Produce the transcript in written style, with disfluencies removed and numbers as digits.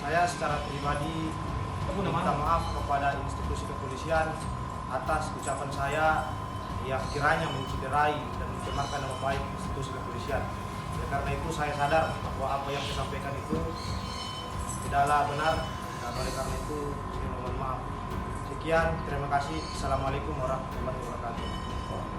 Saya secara pribadi minta maaf kepada institusi kepolisian atas ucapan saya yang kiranya mencederai dan mencemarkan nama baik institusi kepolisian. Karena itu saya sadar bahwa apa yang saya sampaikan itu tidaklah benar, dan oleh karena itu saya mohon maaf. Sekian, terima kasih. Assalamualaikum warahmatullahi wabarakatuh.